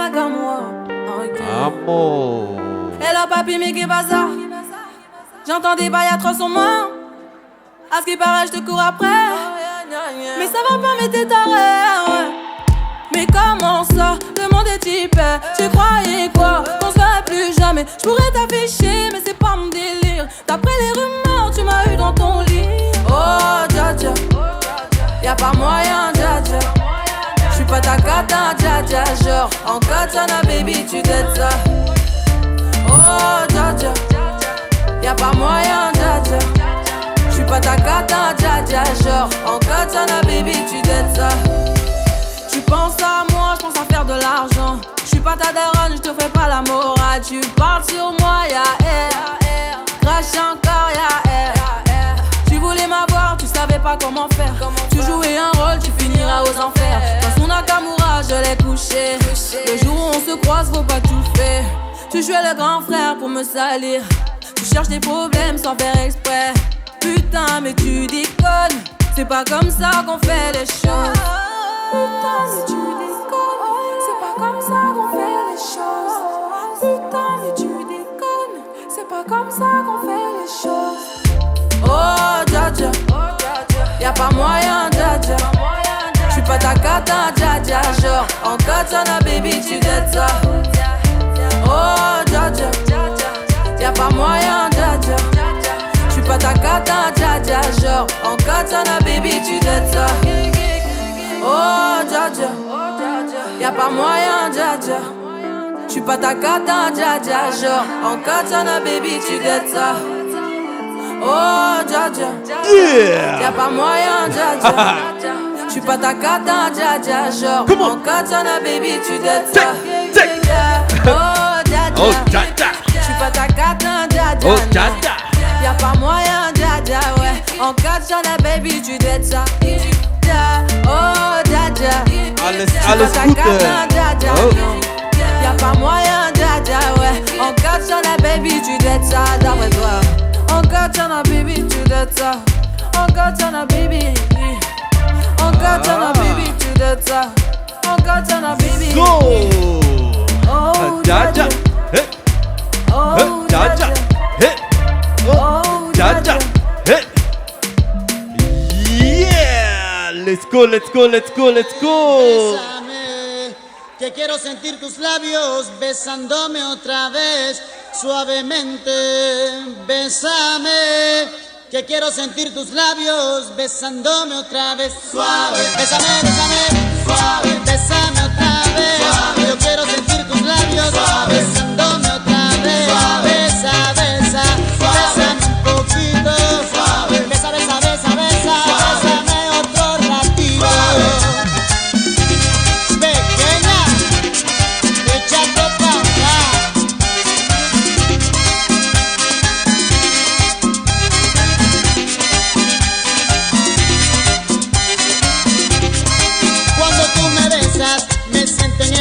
Nakamura. Amour. Hello papi, mais qu'est-ce que ça? J'entends des bails atroces sur moi. À ce qui paraît, je te cours après. Mais ça va pas, mais t'es taré. Mais comment ça? Le monde est type. Tu croyais quoi? Qu'on se verrait plus jamais. Je pourrais t'afficher, mais c'est pas mon délire. D'après les rumeurs, tu m'as eu dans ton lit. Oh, dja dja. Y'a pas moyen, dja dja. J'suis pas ta cata, dja dja. Genre, en katana, baby, tu t'aides ça. Oh, dja dja. Y'a pas moyen, dja dja. J'suis pas ta cata, dja dja. Genre, en katana, baby, tu t'aides ça. Tu penses à moi, j'pense à faire de l'argent. J'suis pas ta daronne, j'te fais pas la morale. Tu parles sur moi, y'a air. Crache encore, y'a air. Tu voulais m'avoir, tu savais pas comment faire. Tu jouais un rôle, tu finiras aux enfers. Dans son Nakamura, je l'ai couché. Le jour où on se croise, faut pas tout faire. Tu jouais le grand frère pour me salir. Tu cherches des problèmes sans faire exprès. Putain, mais tu déconnes. C'est pas comme ça qu'on fait les choses. Putain, mais tu déconnes. C'est pas comme ça qu'on fait les choses. Putain, mais tu déconnes. C'est pas comme ça qu'on fait les choses. Oh, dja dja. Y'a pas moyen, dja dja. J'suis pas ta cata, dja dja. Genre, en katana, baby, tu t'aides ça. Oh, dja dja. Y'a pas moyen, dja dja. J'suis pas ta cata, dja dja. Genre, en katana, baby, tu t'aides ça. Oh, dja dja. Y'a pas moyen, dja dja. J'suis pas ta cata, dja dja. Genre, en katana, baby, tu t'aides ça. Oh, dja dja. Yeah. Y'a pas moyen, dja dja. J'suis pas ta cata, dja dja. Genre, en katana, baby, tu t'aides ça. Oh, dja dja. Oh, dja dja. J'suis pas ta cata, dja dja. Oh, dja dja. Y'a pas moyen, dja dja, ouais. En katana, baby, tu t'aides ça. Oh, dja dja. Alles Gute. Oh. Y'a pas moyen, dja dja, ouais. En katana, baby, tu t'aides ça, d'après toi. En katana, baby, tu t'aides ça. En katana, baby. En katana, baby, tu t'aides ça. En katana, baby. Go. Oh, Dja dja. Hey. Oh, Dja dja. Hey. Oh, Dja dja. Hey. Yeah. Let's go, let's go, let's go, let's go. Bésame, que quiero sentir tus labios besándome otra vez suavemente. Bésame, que quiero sentir tus labios besándome otra vez suave. Bésame, bésame, suave. Bésame otra vez. Suave. Yo quiero sentir tus labios suave. Besándome otra vez. Suave. Besa, besa, suave. Bésame un poquito. Suave. Besa, besa, besa, besa. Suave. Bésame otro ratito. Suave. Pequeña, échate pa' acá. Cuando tú me besas, me siento en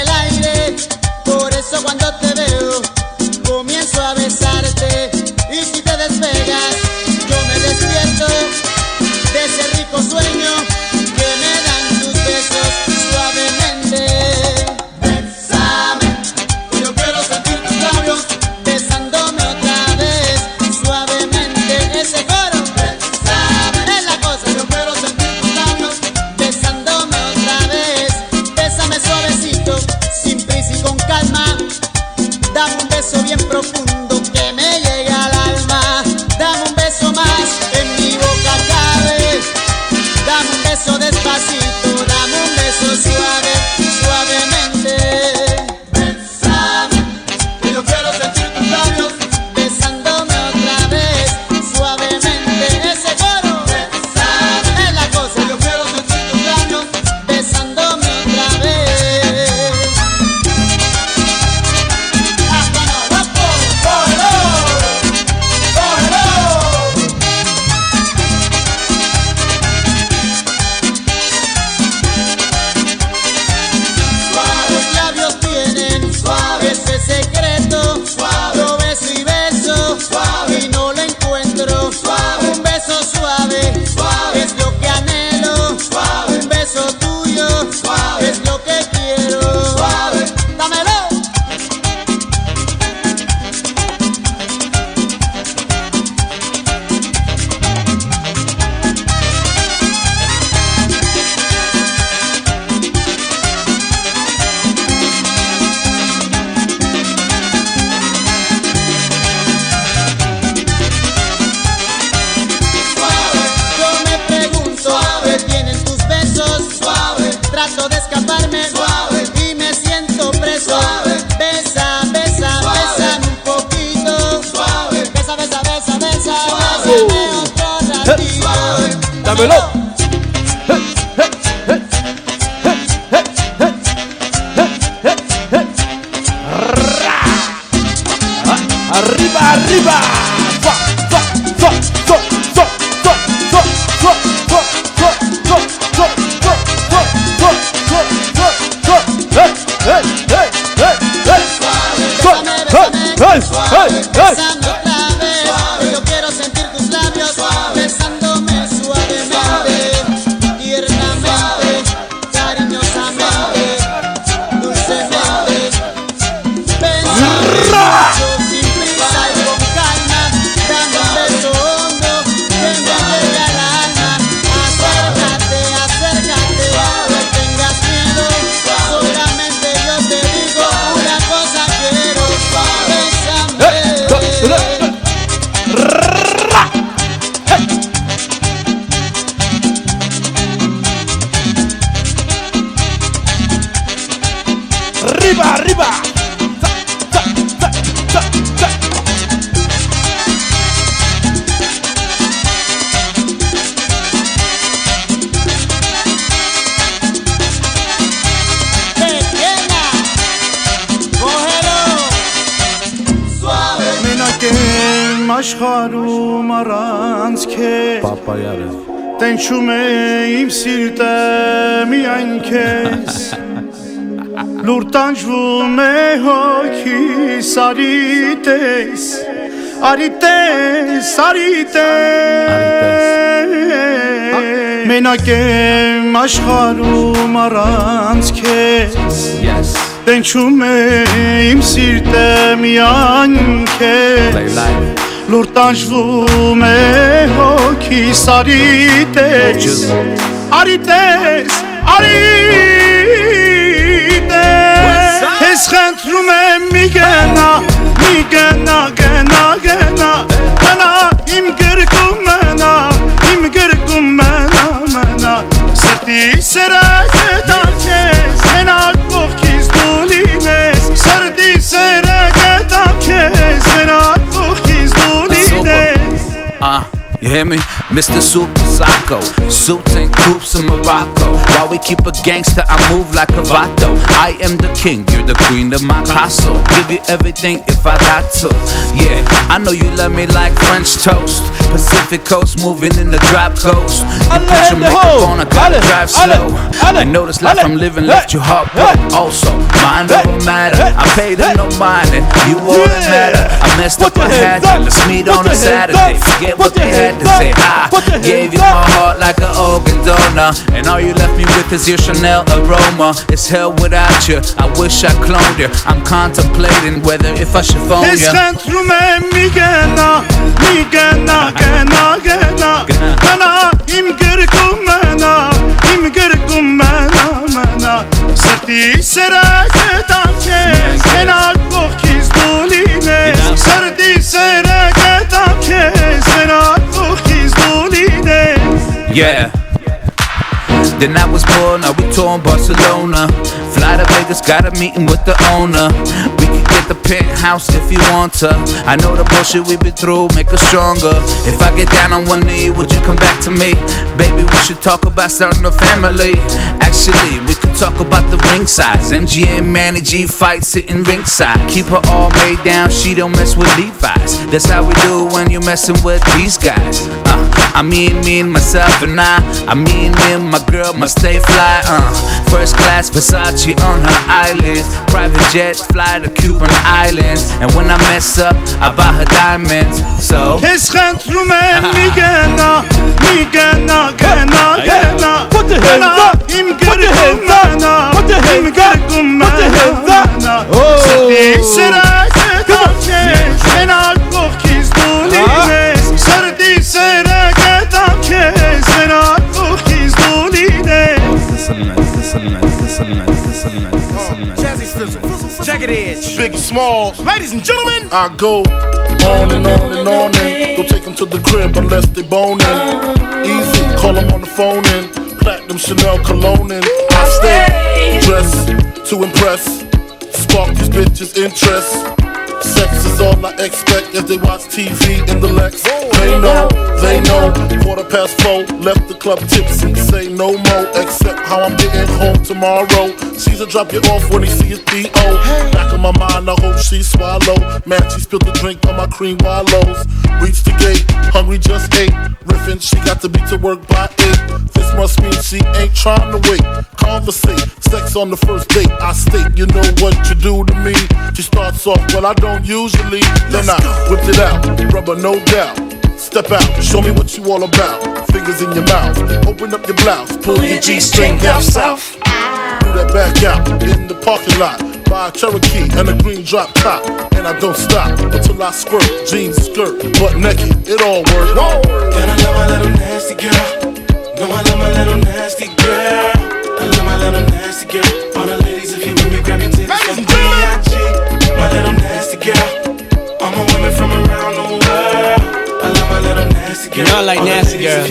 muévelo. Arriba, arriba. Besando otra vez, yo quiero sentir tus labios besándome suavemente, tiernamente, cariñosamente, dulcemente. Besando sin prisa y con calma, dame un beso hondo que me llegue al alma. Acércate, acércate, no tengas miedo, solamente yo te digo una cosa quiero, bésame. Arriba, arriba. Pequeña, cógelo suave. Մենակեմ աշխարում առանց քեզ Papa yare. Տենչում է իմ սիրտը միայն քեզ Լուր տանջվում է հոգիս արի տես Արի տես, արի տես Մենակեմ աշխարում առանց քեզ Yes. Տենչում է իմ սիրտը միայն քեզ Play life. Լուր տանջվում է հոգիս արի տես Արի տես, արի տես Քեզ խնդրում եմ մի գնա, մի գնա, գնա, գնա Մնա, իմ գրկում մնա, իմ գրկում մնա, մնա Սրտի սերը գտա քեզ, մենակ կողքից դու լինես Սրտի սերը գտա քեզ, մենակ կողքից դու լինես You hear me? Mr. Super Psycho, suits and coops in Morocco. While we keep a gangster, I move like a vato. I am the king, you're the queen of my castle. Give you everything if I got to. Yeah, I know you love me like French toast. Pacific coast, moving in the drop coast. You put your makeup on, I gotta drive slow. I know this life I'm living left you heartbroken. Also, mind over matter. I paid her no mind, and you wouldn't matter. I messed up, I had to. Let's meet on a Saturday. Forget what they had to say. I gave you my heart like an organ donor, and all you left me with is your Chanel aroma. It's hell without you. I wish I cloned you. I'm contemplating whether if I should phone Քեզ you. խնդրում եմ մի գնա, մի գնա, գնա, գնա Գնա, իմ գրկում մնա, իմ գրկում մնա, մնա Սրտի սերը գտա քեզ, մենակ կողքից դու լինես Սրտի սերը գտա քեզ, մենակ կողքից դու լինես Yeah. Then I was born, now we touring Barcelona. Fly to Vegas, got a meeting with the owner. We can get the penthouse if you want to. I know the bullshit we've been through, make us stronger. If I get down on one knee, would you come back to me? Baby, we should talk about starting a family. Actually, we could talk about the ring size. MG and Manny G fight sitting ringside. Keep her all made down, she don't mess with Levi's. That's how we do when you're messing with these guys. I mean me and myself and I mean me and my girl must stay fly. First class Versace on her eyelids. Private jets fly to Cuban islands. And when I mess up, I buy her diamonds. So Քեզ խնդրում եմ մի գնա, մի գնա, գնա, գնա Գնա, իմ գրկում մնա, իմ գրկում մնա Սրտի սերը գտա քեզ, մենակ կողքից դու լինես Սրտի սերը գտա քեզ, մենակ կողքից դու լինես check it in. Biggie Smalls. Ladies and gentlemen, I go on and on and on and don't take them to the crib unless they boning. Easy, call them on the phone and platinum Chanel cologne and I stay dressed to impress, spark these bitches' interest. Sex is all I expect as they watch TV in the Lex. They know, 4:15, left the club tipsy. Say no more, except how I'm getting home tomorrow. Caesar drop you off when he see his P.O. Back in my mind, I hope she swallow. Man, she spilled the drink on my cream wallows. Reached the gate, hungry just ate. Riffin', she got to be to work by 8. This must mean she ain't trying to wait. Conversate, sex on the first date. I state, you know what you do to me. She starts off, well I don't usually. Then I whipped it out, rubber no doubt. Step out, show me what you all about. Fingers in your mouth, open up your blouse, pull your G-string down south. Do that back out in the parking lot. Buy a Cherokee and a green drop top. And I don't stop until I squirt. Jeans, skirt, butt naked, it all works. And I love my little nasty girl. No, I love my little nasty girl. I love my little nasty girl. All the ladies, if you with me, grab your titties from B.I.G. My little nasty girl. All my women from around the world. I love my little nasty girl. You know I like nasty girl.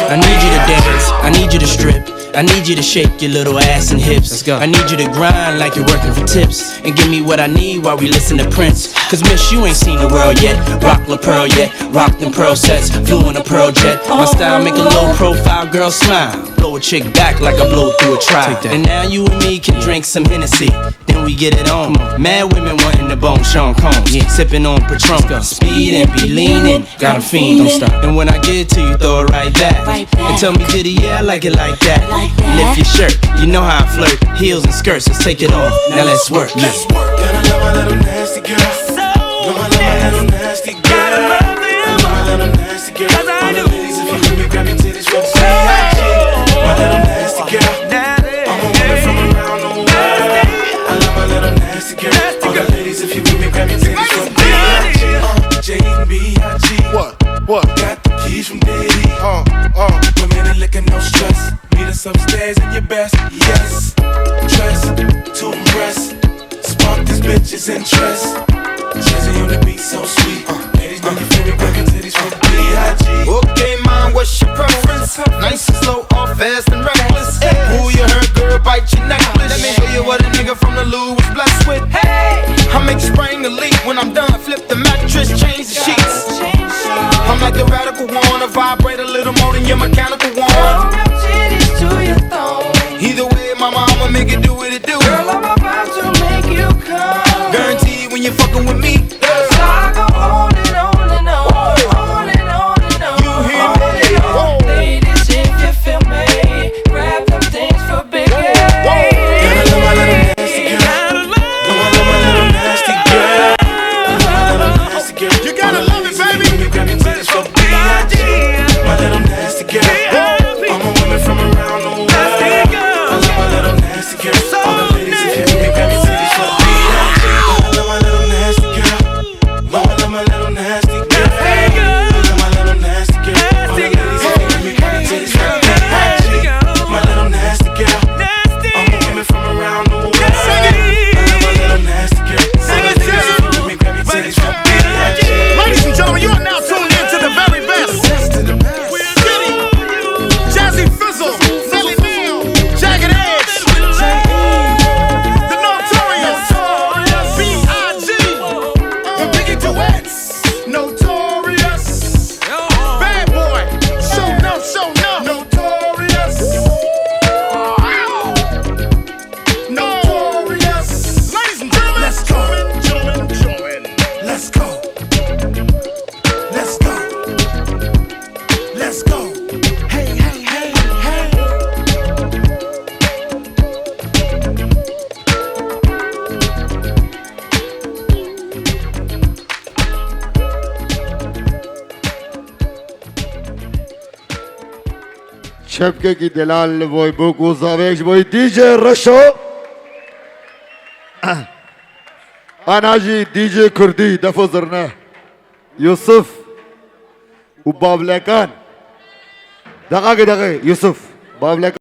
I need you to dance, I need you to strip, I need you to shake your little ass and hips. Let's go. I need you to grind like you're working for tips, and give me what I need while we listen to Prince. Cause miss, you ain't seen the world yet. Rock La Pearl yet, rock them pearl sets. Flew in a pearl jet. My style make a low profile girl smile. Blow a chick back like I blow through a trial. And now you and me can drink some Hennessy, then we get it on. Mad women wanting the bone Sean Combs, sipping on Patron. Speed and be leaning, got a fiend, don't stop. And when I get to you, throw it right back. And tell me, did yeah, I like it like that. Lift your shirt, you know how I flirt. Heels and skirts, let's take it off. Now let's work. Let's work. And I love my little nasty girl. No, I love my little nasty girl. I love my little nasty girl. All the ladies, if you with me, grab your titties from B.I.G. My little nasty girl. I'm a woman from around the world. I love my little nasty girl. All the ladies, if you with me, grab your titties from B.I.G. J.B.I.G. What? Got the keys from Diddy. Women and liquor, no stress. Meet us upstairs in your best, yes. Dress to impress. Spark these bitches' interest. Jazzy on the beat, so sweet. Ladies know you feel me, grab your titties from B.I.G. Okay, mom, what's your preference? Nice and slow, or fast and reckless? Who you heard, girl, bite your necklace. Let me show you what a nigga from the Lou was blessed with. Hey, I make spring the leak. When I'm done, flip the mattress, change the sheets. I'm like the radical one, I vibrate a little more than your mechanical one. Either way, mama, I'ma make it do what it do. Girl, I'm about to make you come. Guaranteed when you're fucking with me. So I go on and on and on, on and on and on. You hear me? On. Ladies, if you feel me, grab them things for Big A. And I love my little nasty girl. No, I love my little nasty girl. I love my little nasty girl. You gotta love it, baby. Let me grab your titties from B.I.G. My little nasty girl. I'm a woman from around the world. I love my little nasty girl. All the ladies, if you with me, grab your titties from B.I.G. I love my little nasty girl. No, I love my little nasty girl. I love my little nasty girl. All the ladies, if you with me, grab your titties from B.I.G. My little nasty girl. I'm a woman from around the world. I love my little nasty girl. All the ladies, if you with me, grab your titties from B.I.G. Ladies and gentlemen, you are now tuned in to the very best. Diddy, Jazzy Fizzle, Nelly Neal, Jagged Edge, The Notorious, B.I.G., The Biggie Duets, Notorious, Bad Boy, Show No, Notorious, Notorious. Ladies and gentlemen, let's go. Let's go. Let's go. Let's go. Hey, hey, hey, hey. شبكة کی دلال بوی بوکو زاویش بوی دیجی رشو اناجی دیجی کردی دفو زرنه یوسف و بابلکان دقیقه یوسف بابلکان